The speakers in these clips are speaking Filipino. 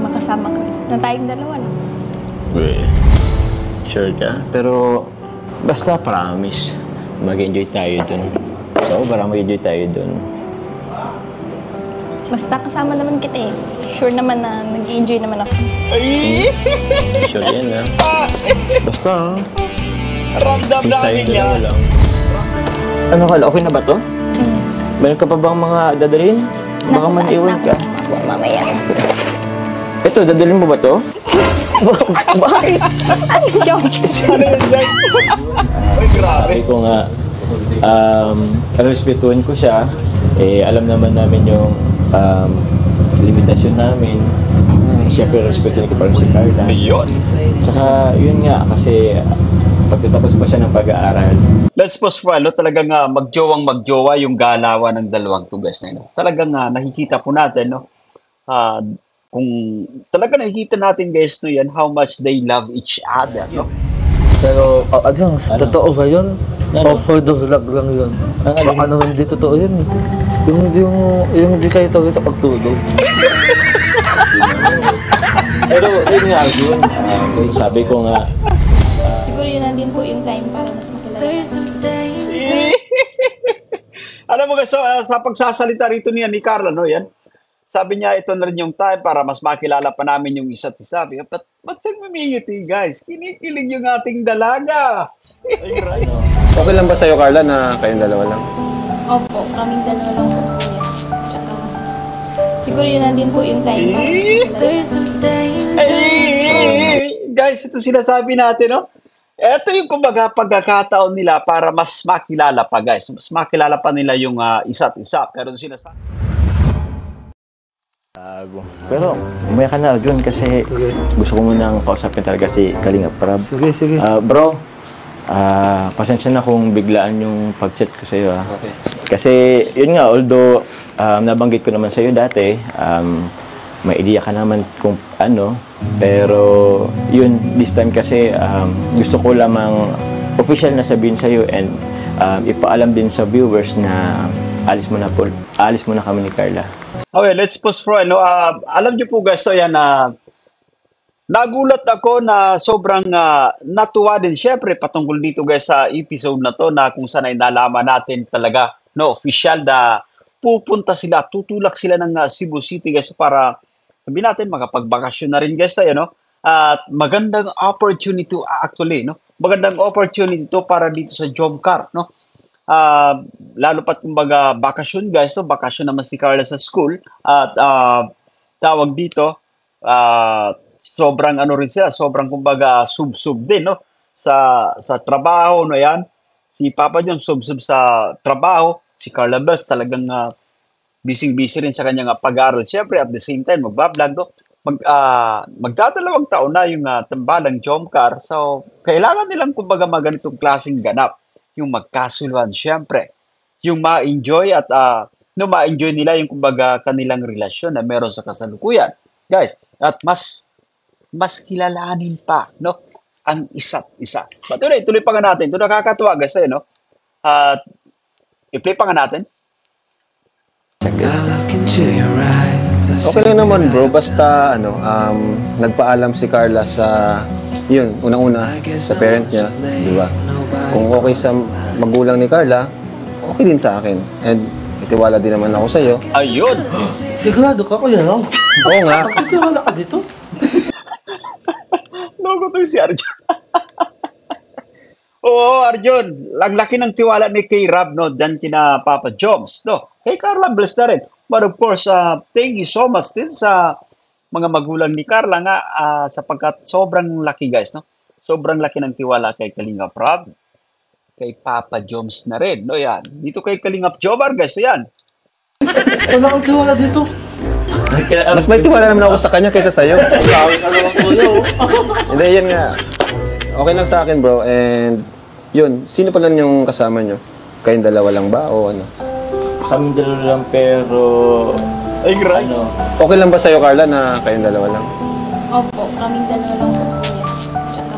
Makasama ka na tayong dalawa, no? Well, sure ka? Pero basta promise, mag-enjoy tayo dun. So, parang mag-enjoy tayo dun. Basta kasama naman kita eh. Sure naman na nag-enjoy naman ako. Sure yan, ha? Basta, Ramdam namin yan. lang. Ano ka, okay na ba to? Meron ka pa bang mga dadalhin? Baka man iwan ka. Mamaya. Ito, dadalhin mo ba to? Bakit? Ano yung Ano yun, guys? Ay, grabe. Sabi ko nga, respetuhin ko siya. Eh, alam naman namin yung limitasyon namin. Siyempre, respetuhin ko pa rin si Carla. Ayun. Tsaka, yun nga, kasi pagtatapos pa siya ng pag-aaral. Let's pause for talagang magjowang-magjowa yung galawan ng dalawang to, guys. No? Talagang nakikita po natin, no? Kung talaga nakikita natin, guys, no, yan, how much they love each other, no? Pero, totoo ba yun? O for the vlog lang yun? Ano, hindi totoo yun eh. Yung di kayo tawag sa pagtulog. Pero, yun nga, yun. Sabi ko nga, siguro yun na din po yung time para mas makilala. Alam mo, guys, sa pagsasalita rito niya ni Carla, no, yan, sabi niya, ito na rin yung time para mas makilala pa namin yung isa't isa. Ba't nagmimingiti, guys? Kinikilig yung ating dalaga. Ay, right. Okay lang ba sa'yo, Carla, na kayong dalawa lang? Opo, kaming dalawa lang po po yan. Tsaka, siguro yun na din po yung time para mas makilala. Guys, ito sinasabi natin, no? Ito yung kumbaga pagkakataon nila para mas makilala pa, guys. Mas makilala pa nila yung isa't isa. Pero sinasabi... pero umaya ka na, Arjun, kasi gusto ko munang kausapin talaga si Kalinga Prab. Sige. Bro, pasensya na kung biglaan yung pag-chat ko sa'yo. Okay. Kasi yun nga, although nabanggit ko naman sa'yo dati, may idea ka naman kung ano, pero yun, this time kasi gusto ko lamang official na sabihin sa'yo and ipaalam din sa viewers na alis mo na kami ni Carla. Okay, let's pause for alam niyo po, guys, so yan, nagulat ako na sobrang natuwa din, syempre, patungkol dito, guys, sa episode na to, na kung saan ay nalaman natin talaga, no, official na pupunta sila, tutulak sila ng Cebu City, guys, para sabihin natin, makapagbakasyon na rin, guys, tayo, no? At magandang opportunity actually, no? Magandang opportunity to para dito sa Jomcar, no? Lalo pat kumbaga bakasyon, guys, so bakasyon naman si Carla sa school at tawag dito sobrang ano rin sila, sobrang kumbaga sub-sub din, no, sa trabaho, no, yan si Papa John sub-sub sa trabaho, si Carla Bells talagang busy rin sa kanyang pag-aaral, syempre at the same time magba-vlog, no? Magdadalawang taon na yung tambalang Jomcar, so kailangan nilang kumbaga maganitong klaseng ganap, yung magkasuluhan, syempre. Yung ma-enjoy at ma-enjoy nila yung kumbaga kanilang relasyon na meron sa kasalukuyan. Guys, at mas kilalanin pa, no, ang isa't isa. But tuloy pa nga natin. Ito nakakatuwa, guys, no? At i-play pa nga natin. Okay lang naman, bro. Basta, nagpaalam si Carla sa, yun, unang-una, sa parent niya, di ba? Kung okay sa magulang ni Carla, okay din sa akin. And itiwala din naman ako sa'yo. Ayun! Sigurado ka, kuya, no? Oo nga. Itiwala ka dito? Logo to si Arjun. Oo, Arjun. Laki ng tiwala ni kay Rob, no? Diyan kina Papa Joms, no? Kay Carla, bless na rin. But of course, thank you so much din sa mga magulang ni Carla nga sapagkat sobrang laki, guys, no? Sobrang laki ng tiwala kay Kalinga Prab, kay Papa Joms na rin, no, yan. Dito kay Kalingap Jomar, guys, so yan. Wala kang tiwala dito. Mas may tiwala naman ako sa kanya kaysa sa'yo. Hindi, yan nga. Okay lang sa akin, bro. And yun, sino pa lang yung kasama nyo? Kayong dalawa lang ba o ano? Kami dalawa lang, pero Ay, right. Okay lang ba sa'yo, Carla, na kayong dalawa lang? Opo, kaming dalawa lang po po yan. Tsaka,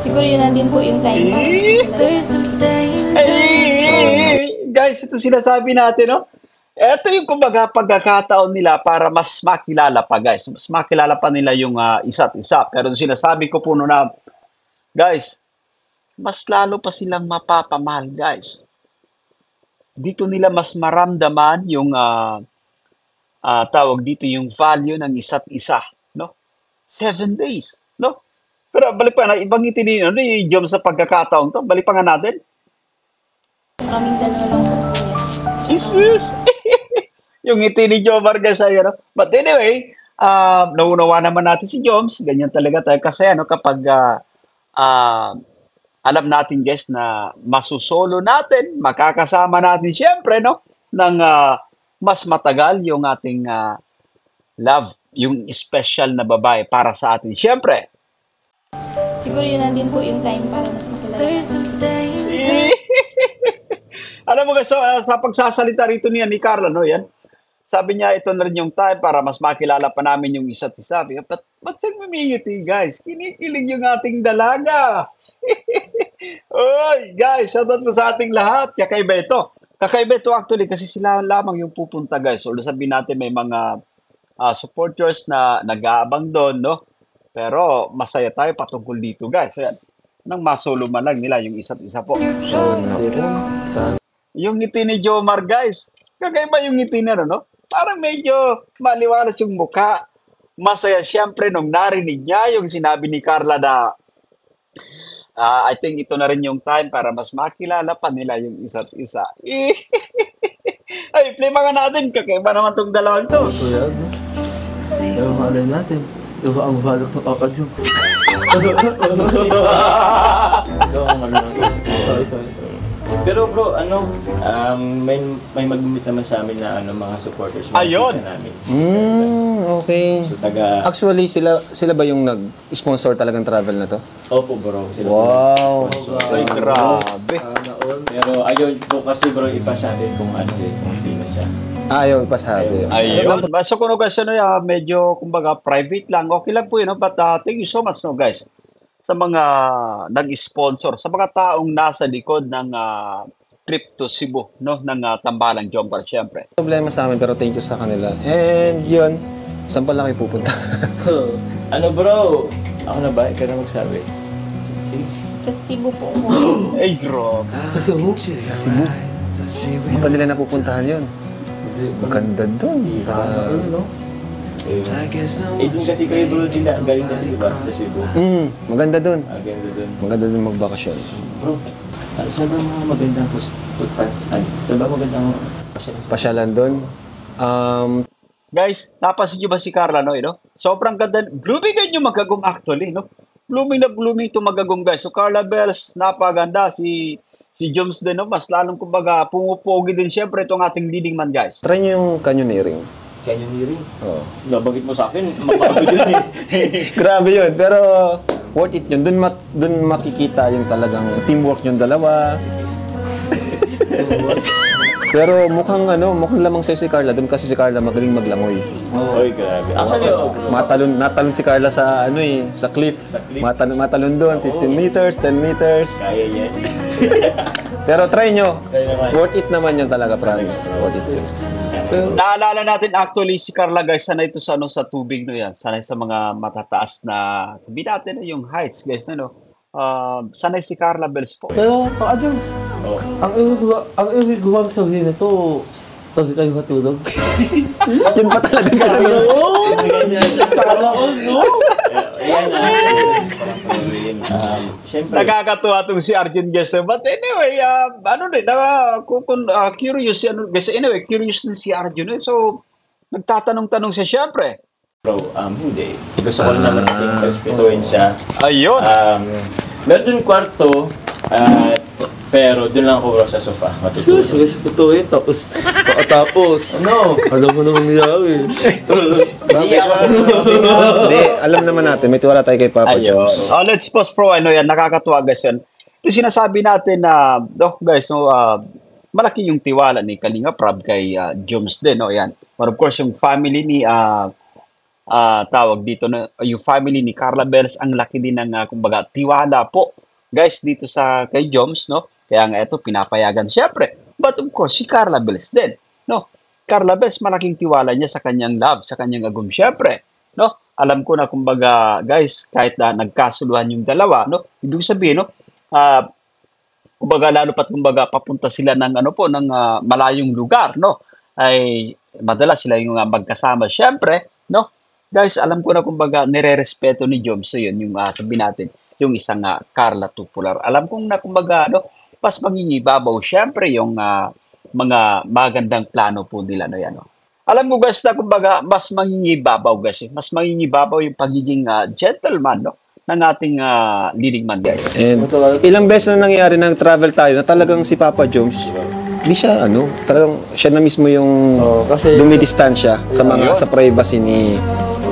siguro yun na din po yung time para mas makilala. Guys, ito sinasabi natin, no? Ito yung kumbaga pagkakataon nila para mas makilala pa guys. Mas makilala pa nila yung isa't isa. Pero sinasabi ko po no na, guys, mas lalo pa silang mapapamahal guys. Dito nila mas maramdaman yung tawag dito yung value ng isa't isa. No? 7 days. No? Pero balik pa na, ibang itinino ni Jom sa pagkakataon to. Balik pa nga natin. Kaming dalawa lang po kuya. Jesus! Yung ngiti ni Jomar guys ay ano. But anyway, naunawa naman natin si Joms. Ganyan talaga tayo kasi ano kapag alam natin guys na masusolo natin, makakasama natin syempre no ng mas matagal yung ating love, yung special na babae para sa atin. Syempre. Siguro yun na din po yung time para mas makilala. Alam mo guys, so, sa pagsasalita rito niya ni Carla, no, yan. Sabi niya, ito na rin yung time para mas makilala pa namin yung isa't isa. Ba't nagmimingiti, guys? Kinikilig yung ating dalaga. Oy, guys, shoutout po sa ating lahat. Kakaiba ito. Kakaiba ito actually kasi sila lamang yung pupunta, guys. So, sabihin natin may mga supporters na nag-aabang doon, no? Pero masaya tayo patungkol dito, guys. Ayan. Nang masolo man lang nila yung isa't isa po. Yung ngiti ni Jomar, guys. Kakaiba yung ngiti na, no? Parang medyo maliwalas yung mukha. Masaya siyempre nung narinig niya yung sinabi ni Carla na I think ito na rin yung time para mas makilala pa nila yung isa't isa. Ay, play mga natin. Kakaiba naman tong dalawang to. Ito yan. Ewan ka alay natin. Ewan ang valak ng kakadyo. Sorry. Pero bro, may mag-meet naman sa amin na mga supporters. Ayun! Namin. Okay. So, Actually, sila ba yung nag-sponsor talagang travel na to? Opo bro. Sila Wow. Ay, grabe. Pero ayun po kasi bro, ipasabi kung kung sino siya. Ayaw ipasabi. Ayun. So kung guys, medyo kumbaga private lang. Okay lang po yun. No? But thank you so much no, guys. Sa mga nag-sponsor, sa mga taong nasa likod ng trip to Cebu, no? Ng Tambalang Jomcar, syempre. Problema sa amin pero thank you sa kanila. And yun, saan pala kayo pupunta? Ano bro? Ako na ba? Ikaw na magsabi. Sige. Sa Cebu po. Ay, grabe. Sa Cebu? Sa Cebu. Hindi pa nila napupuntahan yun. Maganda doon. No? Doon kasi kayo bro, galing natin diba? Sa Cebu. Maganda doon. Ganda doon. Maganda doon magbakasyon. Bro, saan ba mga magandang saan ba magandang Pasyalan doon. Guys, napansin nyo ba si Carla, no? Sobrang ganda. Blooming ganyan yung magagong actually, no? Blooming na blooming ito magagong, guys. So, Carla Bells, napaganda. Si Joms din, no? Mas lalong kumbaga, pumupogi din syempre itong ating leading man, guys. Try nyo yung canyoneering. canyoneering? Oo. Nabagit mo sa akin, mapapagod yun eh. Grabe yun, pero worth it yun. Dun makikita yung talagang teamwork yung dalawa. Pero mukhang lamang sa'yo si Carla. Doon kasi si Carla magaling maglangoy. Oy, grabe. Actually, natalon si Carla sa sa cliff. Matalon doon, 15 meters, 10 meters. kaya yan. Pero try nyo. Worth it naman yun talaga, promise. Worth it yun. Naalala natin actually si Carla, guys, sanay ito sa tubig, no, yan. Sanay sa mga matataas na, sabihin natin yung heights, guys, sanay si Carla Bells po. Pero, Adjons, ang iriguang sabihin nito, pag kayo matulog. Yun pa talaga gagawin. Sana all, no? Ayan syempre. Nakakatuwa itong si Arjun, guys. But anyway, curious, guys. Anyway, curious din si Arjun. So, nagtatanong-tanong siya, syempre. Bro, hindi. Gusto ko naman kasi respetuhin siya. Ayun. Meron dun kwarto, pero dun lang ako sa sofa, matutulog. Ito eh, tapos, No! alam mo naman niya eh. Hindi, alam naman natin. May tiwala tayo kay Papa Ayun. Jones. Let's pause pro. Yan, nakakatuwa, guys. Yan. Ito sinasabi natin na, guys, malaki yung tiwala ni Kalinga Prab kay Joms din. Yan. But of course, yung family ni, tawag dito, yung family ni Carla Bells, ang laki din ng, kumbaga, tiwala po, guys, dito sa kay Joms, no? Kaya nga ito, pinapayagan siyempre. But of course, si Carla Bells din, no? Carla Bes, malaking tiwala niya sa kanyang love, sa kanyang agum. Siyempre, no? Alam ko na kumbaga, guys, kahit na nagkasuluhan yung dalawa, no? Ibig sabihin, no? Kumbaga lalo pat kumbaga papunta sila ng malayong lugar, no? Ay madalas sila yung magkasama. Siyempre, no? Guys, alam ko na kumbaga nire-respeto ni Job so yun yung sabihin natin, yung isang Carla Tupular. Alam kong na kumbaga mas mangingibabaw siyempre yung mga magandang plano po nila no yan. No? Alam mo guys na kumbaga mas mangingibabaw guys. Mas mangingibabaw yung pagiging gentleman no ng ating leading man guys. And ilang beses na nangyari nang travel tayo na talagang si Papa Jones, di siya talagang siya na mismo yung dumidistansya sa privacy ni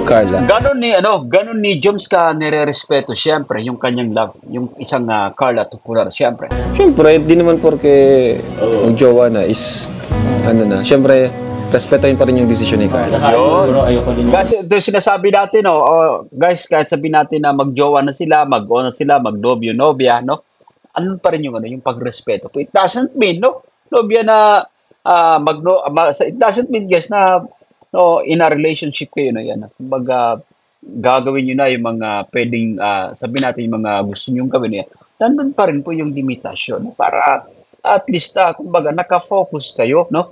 Carla. Ganon ni Jones ka nire-respeto siyempre yung kanyang love, yung isang Carla Tupular siyempre. Siyempre, di naman porke jowa na is siyempre respetuhin pa rin yung desisyon ni Carla. Kasi ito sinasabi natin, guys, kahit sabihin natin na magjowa na sila, mag-o na sila, mag-nobyo-nobya, no? Ano pa rin yung pagrespeto? It doesn't mean, no? Nobya na, it doesn't mean, guys, na in a relationship kayo na yan. Kumbaga, gagawin nyo na yung mga pwedeng, sabihin natin yung mga gusto nyo gawin yan. Nandun pa rin po yung limitasyon para at least, kumbaga, nakafocus kayo, no?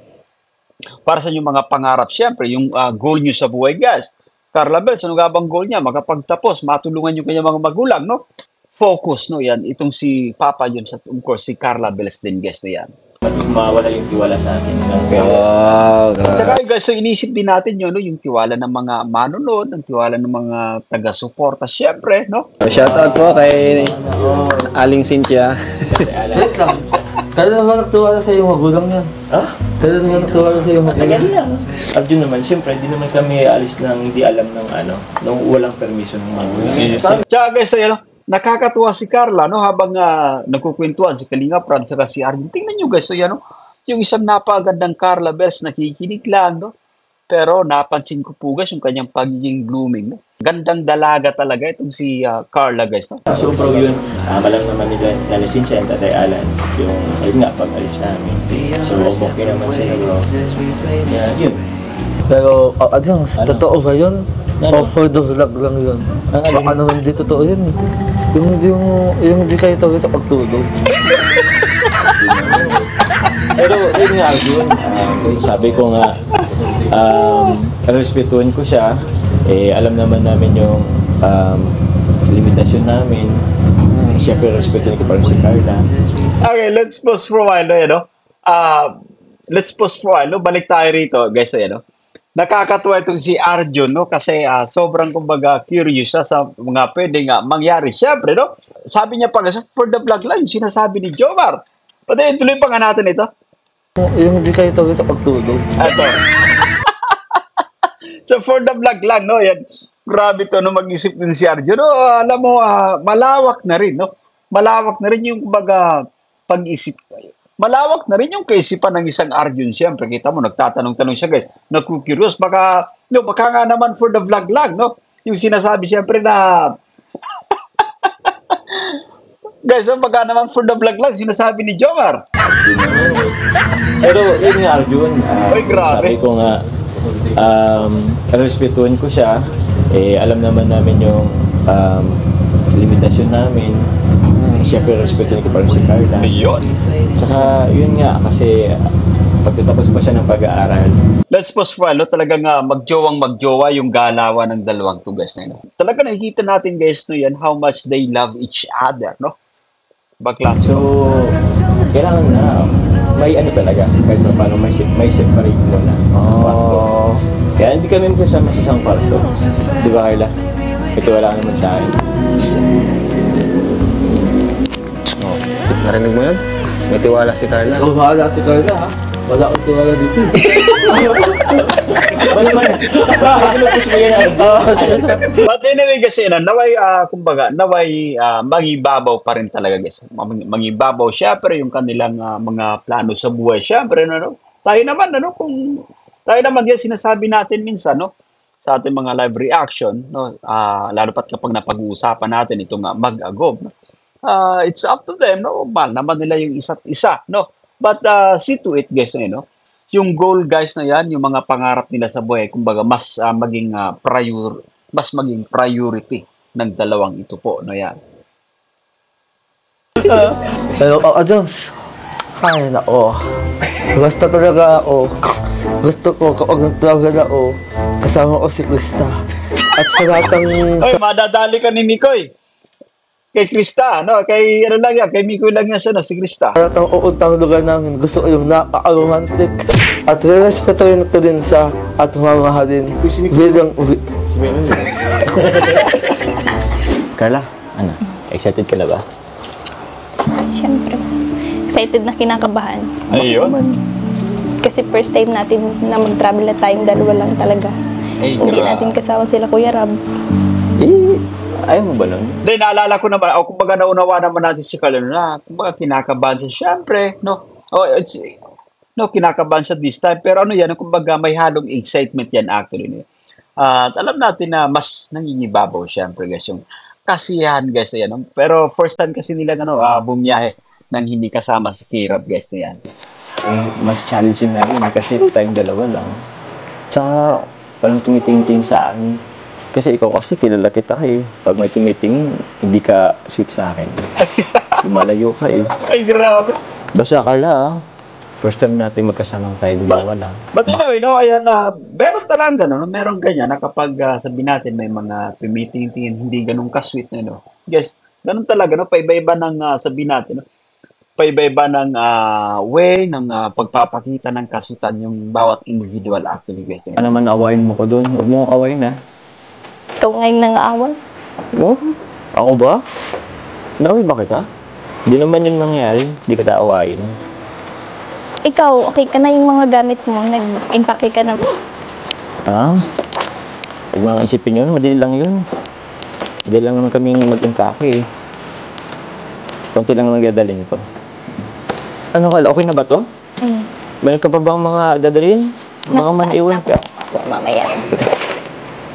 Para sa inyong mga pangarap, siyempre, yung goal nyo sa buhay, guys. Carla Bel, ano nga bang goal niya? Makapagtapos, matulungan yung kanyang mga magulang, no? Focus, no? Yan. Itong si Papa Jones at, of course, si Carla Bel din, guys, no? Yan. Mawala yung tiwala sa akin. Tsaka guys, so inisip din natin yun, no? Yung tiwala ng mga manonood, ang tiwala ng mga taga-suporta, siyempre, no? Shoutout po kay Aling Cynthia. Kaya naman nagtuwala sa iyong magulang niya. Kaya naman nagtuwala sa iyong magulang Tagal lang. Arjun naman, siyempre, di naman kami alis nang hindi alam ng nung walang permission ng magulang. Tsaka guys, nakakatuwa si Carla, no? Habang nagkukwentuhan si Kalinga Prab, saka si Arjun. Tingnan nyo guys, so yung isang napagandang Carla Bels, nakikinig lang, no? Pero napansin ko po guys, yung kanyang pagiging blooming, no? Gandang dalaga talaga itong si Carla guys, no? So, bro, yun, malang naman nila Sinsya and Tatay Alan, ayun nga, pag-alis namin. So, okay naman sila, bro. Yun. Pero, totoo ba yun? O for the vlog lang yun? Baka naman hindi totoo yun eh. Yung di kayo tawag sa pagtulog. Pero yun nga, Arjun, sabi ko nga, respetuhin ko siya, alam naman namin yung limitasyon namin. Siyempre, respetuhin ko pa rin si Carla. Okay, let's pause for a while, no? Let's pause for a while, no? Balik tayo rito, guys, no? Nakakatuwa itong si Arjun, no? Kasi sobrang, kumbaga, curious siya sa mga pwedeng mangyari. Siyempre, no? Sabi niya pa, for the vlog lang, sinasabi ni Jomar. Pati, tuloy pa nga natin ito. Yung di kayo tawag sa pagtulog. Ito. So, for the vlog lang, no? Yan. Grabe to, no? Mag-isip din si Arjun. No? Alam mo, malawak na rin, no? Malawak na rin yung, kumbaga, pag-isip. Malawak na rin yung kaisipan ng isang Arjun. Siyempre, kita mo, nagtatanong-tanong siya, guys. Nagkukurious. Baka nga naman for the vlog lang, no? Yung sinasabi, siyempre, na... Guys, baka naman for the vlog lang, sinasabi ni Jomar. Pero yun nga, Arjun, Grabe. sabi ko nga, respetuhin ko siya, alam naman namin yung limitasyon namin. Siyempre, respetuhin ko pa rin si Carla. Ayun. Saka, yun nga, kasi pagtatapos pa siya ng pag-aaral. Let's pause for a while, no? Talagang magjowa yung galawan ng dalawang to, guys. No? Talaga nakikita natin, guys, no, yan, how much they love each other, no? Baklas. So, kailangan na, may talaga, kahit paano may separate mo na sa kwarto. Kaya hindi kami magkasama sa isang kwarto. Di ba, Carla? Ito wala naman sa akin. Narinig mo yun? May tiwala si Carla. Wala si Carla ha? Wala akong tiwala dito. But anyway, kasi naway magibabaw pa rin talaga, guys. Magibabaw, syempre, yung kanilang mga plano sa buhay. Syempre, no? Tayo naman, guys, sinasabi natin minsan, no? Sa ating mga live reaction, no? Lalo pat kapag napag-uusapan natin itong mag-agob, no? It's up to them, no? Mahal naman nila yung isa't isa, no? But see to it, guys, no? yung goal guys na yan, yung mga pangarap nila sa buhay, kumbaga mas mas maging priority ng dalawang ito po, no yan. Pero Diyos, ay nako. Gusto talaga ako. Gusto ko kapag nag-travel ako, kasama ko si Krista. At sa lahat ng Oy, madadali ka ni Mikoy. Kay Krista, no? Kay ano lang yan, kay Mikoy lang yan siya, no? Si Krista. lahat ng uuntang lugar namin, gusto ko yung napaka-romantic. At respetuhin ko din siya at mamahalin bilang Carla, ano? Excited ka na ba? Siyempre. Excited na kinakabahan. Ayun. Kasi first time natin na mag-travel na tayong dalawa lang talaga. Ay, Hindi grabe. natin kasama sila Kuya Rab. Ayaw mo ba nun? Hindi, naalala ko naman, o kumbaga naunawa naman natin si Carlo na, kumbaga kinakabahan siya. Siyempre, no? Kinakabahan siya this time. Pero ano yan, kumbaga may halong excitement yan actually. No? At alam natin na mas nangingibabaw, siyempre guys, yung kasiyahan guys na yan. No? Pero first time kasi nila bumiyahe nang hindi kasama si Kirab guys na yan. Mas challenging na rin kasi tayong dalawa lang. Tsaka, parang tumitingin sa akin. Kasi ikaw kasi kilala kita eh. Pag may tumitingin, hindi ka sweet sa akin. Lumalayo ka eh. Ay, grabe. Basta Carla, first time natin magkasamang tayong dalawa lang. But anyway, no, ayan na, meron talagang gano'n, meron ganyan na kapag sabi natin may mga tumitingin, hindi ganun ka-sweet na, no. Guys, ganun talaga, no, paiba-iba ng sabi natin, no, paiba-iba ng way ng pagpapakita ng kasutan yung bawat individual actually, guys. Ano man awayin mo ko doon? Huwag mo akong awayin ha. Ikaw ngayon nang-aaway. Oh? Ako ba? Naway ba kita? Hindi naman yun nangyari. Hindi ka taawayin. Ikaw, okay ka na yung mga gamit mo. Nag-impake ka na. Ha? Huwag mo nang isipin yun. Madali lang yun. Madali lang naman kaming mag-impake eh. Kunti lang naman dadalhin ko. Ano ka? Okay na ba to? Meron ka pa bang mga dadalhin? Mga maniiwan ka? Mamaya.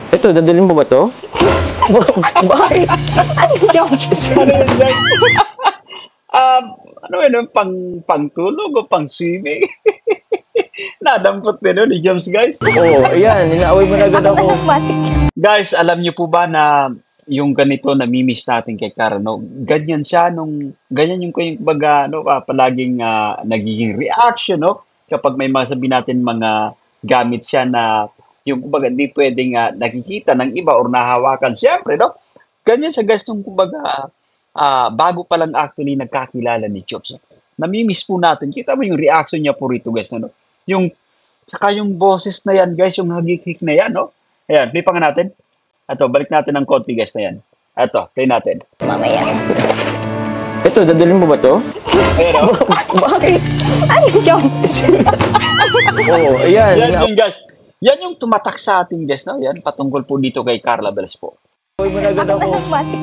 Ito, dadalhin mo ba to? Bakit? Ano yun? Ano yun, guys? Ano yun, pang-tulog o pang-swimming? Nadampot din ni James, guys. Oo, ayan. Inaaway mo na agad ako. Automatic. Guys, alam niyo po ba na yung ganito namimiss natin kay Cara, no? Ganyan siya ganyan yung baga, no, palaging nagiging reaction, no? Kapag may mga sabi natin mga gamit siya na yung kumbaga hindi pwedeng nakikita ng iba or nahawakan. Siyempre, no? Ganyan siya, guys, nung kumbaga bago pa lang actually nagkakilala ni Chops. No? Namimiss po natin. Kita mo yung reaction niya po rito, guys, no? Saka yung boses na yan, guys, yung hagikik na yan, no? Ayan, play pa nga natin. Ito, balik natin ng konti, guys, na yan. Ito, play natin. Mamaya. Ito, dadalhin mo ba to? Pero, Bakit? Ano yun? Oo, ayan. yan yung, guys. Yan yung tumatak sa ating guys, no? Yan, patungkol po dito kay Carla Bells po. Inaaway mo na agad ako. Automatic.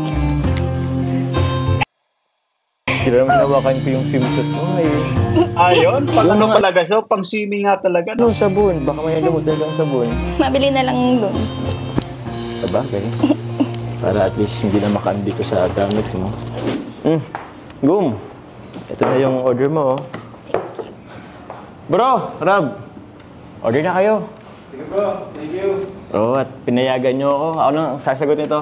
Sila naman nawakan ko yung swimsuit mo eh. Ayun, pang Yung ano mga- pala, guys, so, pang swimming nga talaga, no? Anong sabon? Baka may lumutan ng sabon. Mabili na lang doon. Sabagay. Para at least hindi na makaan dito sa gamit mo. Gum! Ito na yung order mo, oh. Bro! Rab! Order na kayo. Sige bro, thank you. Oo, at pinayagan nyo ako. Ako nang sasagot nito.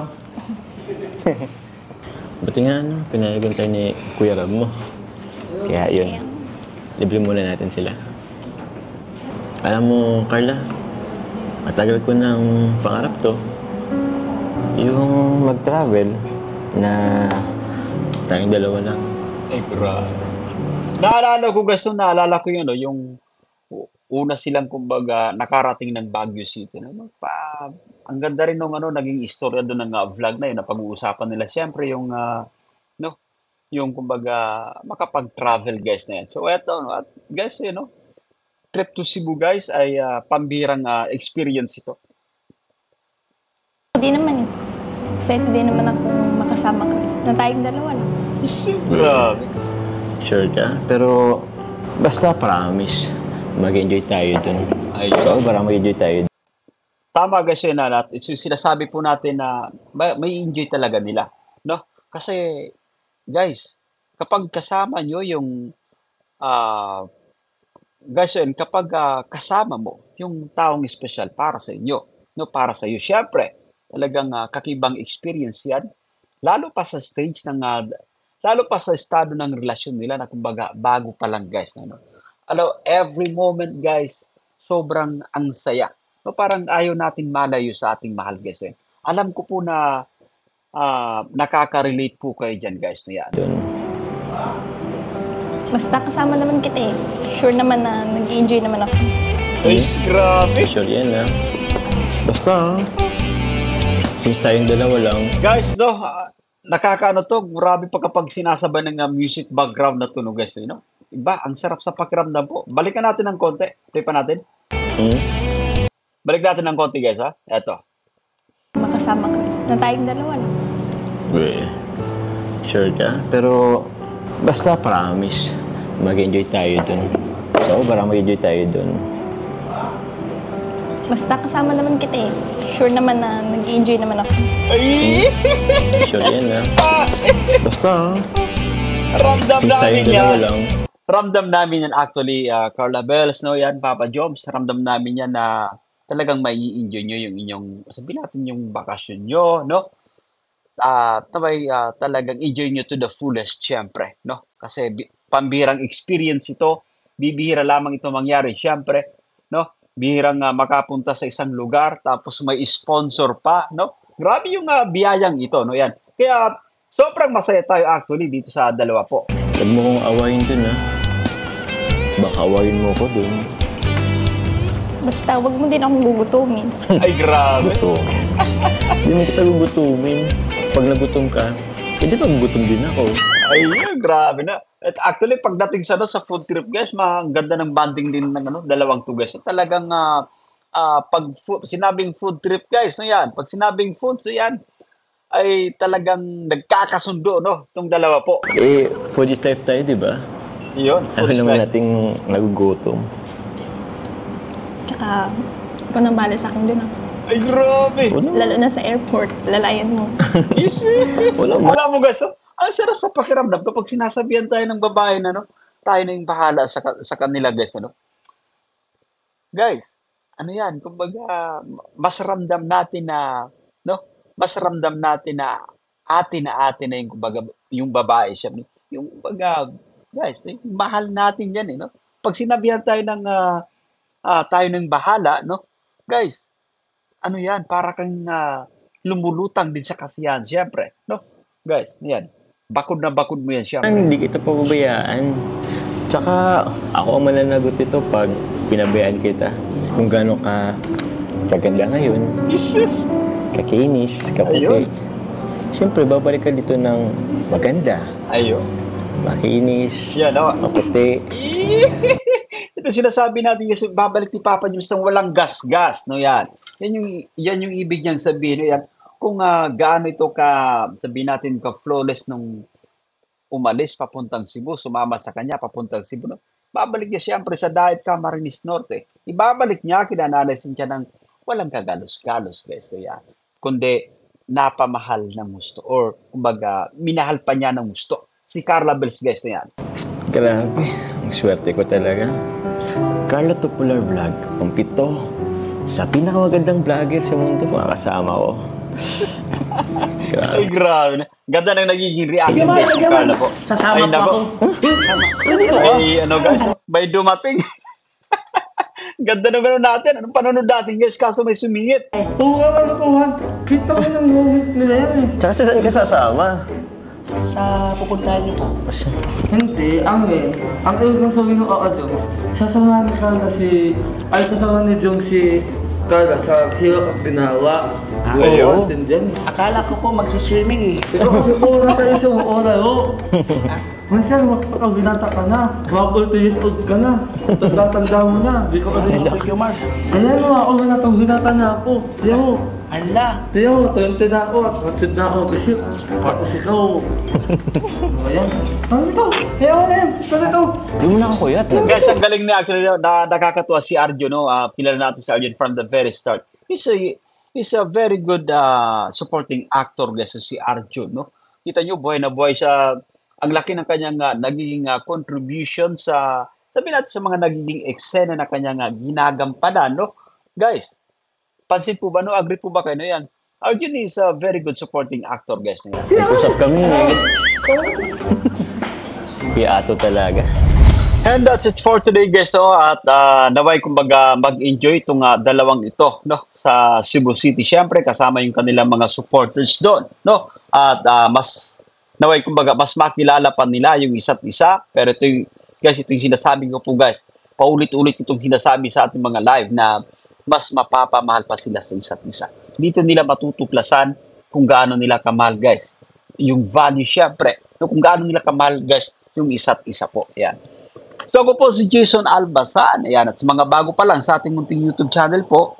Buti nga, no? Pinayagan tayo ni Kuya Rab mo. Kaya yun. Libre muna natin sila. Alam mo, Carla, matagal ko ng pangarap to. Yung mag-travel na tayong dalawa lang. Ay, grabe. Naalala ko, guys, no? Naalala ko yun, no? Yung una silang, kumbaga, nakarating ng Baguio City. No? Ang ganda rin nung naging istorya doon ng vlog na yun, na pag-uusapan nila. Siyempre, yung kumbaga, makapag-travel, guys, na yan. So, eto, no? At, guys, no? Trip to Cebu, guys, ay pambirang experience ito. Hindi naman eh. Excited din naman ako makasama ka. Na tayong dalawa lang. Grabe. Sure ka? Pero, basta promise, mag-enjoy tayo dun. Ay, So, para mag-enjoy tayo. tama guys yun na sinasabi po natin na may enjoy talaga nila, no? Kasi guys, kapag kasama nyo yung guys, yun, kapag kasama mo yung taong espesyal para sa inyo, no, para sa iyo, syempre, talagang kakibang experience yan, lalo pa sa stage ng, lalo pa sa estado ng relasyon nila na kumbaga bago pa lang guys. No? Every moment guys, sobrang ang saya. No, parang ayaw natin malayo sa ating mahal guys. Eh. Alam ko po na nakaka-relate po kayo dyan guys. No, yan. Yun. Basta kasama naman kita eh. Sure naman na nag-enjoy naman ako. Ay, grabe. Sure yan Basta since tayong dalawa lang, Guys, no, nakakaano to, grabe pa kapag sinasabay ng music background na tunog guys, you know? Iba, ang sarap sa pakiramdam po. Balikan natin ng konti. Play pa natin. Balik natin ng konti guys, ha? Eto. Makasama ka. Na tayong dalawa lang. sure ka? Pero basta promise, mag-enjoy tayo dun. Parang mag-enjoy tayo dun. Basta kasama naman kita eh. Sure naman na nag-enjoy naman ako. Ay! Sure yan Basta Ramdam since namin tayong dalawa yan. lang, Ramdam namin yan actually, Carla Bells, no? Yan, Papa Jobs. Ramdam namin yan na talagang mai enjoy nyo yung inyong, sabihin natin yung bakasyon nyo, no? Talagang enjoy nyo to the fullest, syempre, no? Kasi pambihirang experience ito, bibihira lamang ito mangyari, syempre, no? Bihirang makapunta sa isang lugar, tapos may sponsor pa, no? Grabe yung biyayang ito, no? Yan. Kaya, sobrang masaya tayo actually dito sa dalawa po. huwag mo kong awayin dun Baka awayin mo ko dun. Basta wag mo din akong gugutumin. Ay, grabe. Gutom. Hindi mo kita gugutumin. Pag nagutom ka, hindi pa gugutom din ako. Ay, grabe na. At actually, pagdating sa food trip, guys, ang ganda ng bonding din ng dalawang to, guys. So, talagang, sinabing food trip, guys, na yan. Pag sinabing food, so yan, ay talagang nagkakasundo, no? Itong dalawa po. Food is life tayo, di ba? Yun, Ako food is naman life. nating nagugutom. Tsaka, ikaw nang bahala sa akin dun ah. Ay, grabe. Lalo na sa airport, lalayan mo. Alam mo, guys, ang sarap sa pakiramdam kapag sinasabihan tayo ng babae na, no? Tayo na yung bahala sa kanila, guys, ano? Guys, ano yan? Kumbaga, mas ramdam natin na, no? Mas ramdam natin na ate na yung, kumbaga, yung babae siya. Yung, kumbaga, guys, mahal natin yan, eh, no? Pag sinabihan tayo ng, tayo ng bahala, no? Guys, ano yan? Para kang lumulutang din sa kasiyahan, syempre, no? Guys, yan. Bakod na bakod mo yan, syempre. Hindi kita pababayaan. Tsaka, ako ang mananagot ito pag pinabayaan kita. Kung gaano ka kaganda ngayon, Jesus! kakinis, kaputi. Ayun. Siyempre, babalik ka dito ng maganda. Ayun. Makinis, Yan, oh. maputi. Ito sinasabi natin kasi babalik ni Papa James ng walang gas-gas, no yan. Yan yung ibig niyang sabihin, no yan. Kung gaano ito sabihin natin flawless nung umalis papuntang Cebu, sumama sa kanya papuntang Cebu, no? Babalik niya siyempre sa Diet Camarines Norte. Ibabalik niya, kinanalisin siya ng walang kagalos-galos, guys. So, yan. Kundi napamahal ng gusto or kumbaga minahal pa niya ng gusto. Si Carla Bells, guys, na yan. Grabe, ang swerte ko talaga. Carla Tupular Vlog, kumpito. Sa pinakamagandang vlogger sa mundo, mga kasama ko. Ay, grabe na. Ganda nang nagiging reaction guys si Carla po. Sasama pa ako. Ay, ano guys, may dumating. Ganda naman natin. Anong panonood natin guys, kaso may sumingit. Oo nga, ano po, kita ko ng moment nila yan eh. Tsaka saan ka sasama? Sa pupuntahan niyo po. Hindi, ang ibig kong sabihin ng Jones, sasamahan ni Carla sasamahan ni Jong si Carla sa hirap at ginawa. Ayun. Dyan. Akala ko po magsiswimming eh. Ikaw kasi po nasa isang oras, oh. Minsan, makakabinata ka na. Mga 40 years old ka na. Tanda mo na. Di ka pa rin. Thank you, Mark. Kaya mo, ako binata na ako. Tiyan mo. Ala, 20 na ako at matid na ako kasi tapos ikaw. Ayan. Ano ito? Kaya mo na yan. Ano ito? Di mo na ako kuyat. Guys, ang galing na actually na nakakatuwa si Arjo, no? Kilala natin si Arjo from the very start. He's a very good supporting actor, guys, si Arjo, no? Kita nyo, buhay na buhay siya. Ang laki ng kanyang naging contribution sa sabi natin sa mga nagiging eksena na kanya nga ginagampanan, no? Guys, pansin po ba, no? Agree po ba kayo na yan? Arjun is a very good supporting actor, guys. Na yan. Nag-usap kami eh. Piato talaga. And that's it for today, guys. No? At naway kumbaga mag-enjoy itong dalawang ito, no? Sa Cebu City. Siyempre, kasama yung kanilang mga supporters doon, no? At mas naway kumbaga mas makilala pa nila yung isa't isa. Pero ito yung, guys, ito yung sinasabi ko po, guys. Paulit-ulit itong sinasabi sa ating mga live na mas mapapamahal pa sila sa isa't isa. Dito nila matutuklasan kung gaano nila kamahal, guys. Yung value, syempre. Kung gaano nila kamahal, guys, yung isa't isa po. Yan. So ako po si Jason Albasan. Ayan. At sa mga bago pa lang sa ating munting YouTube channel po,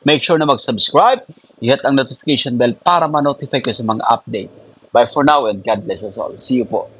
make sure na mag-subscribe, i-hit ang notification bell para ma-notify kayo sa mga update. Bye for now and God bless us all. See you po.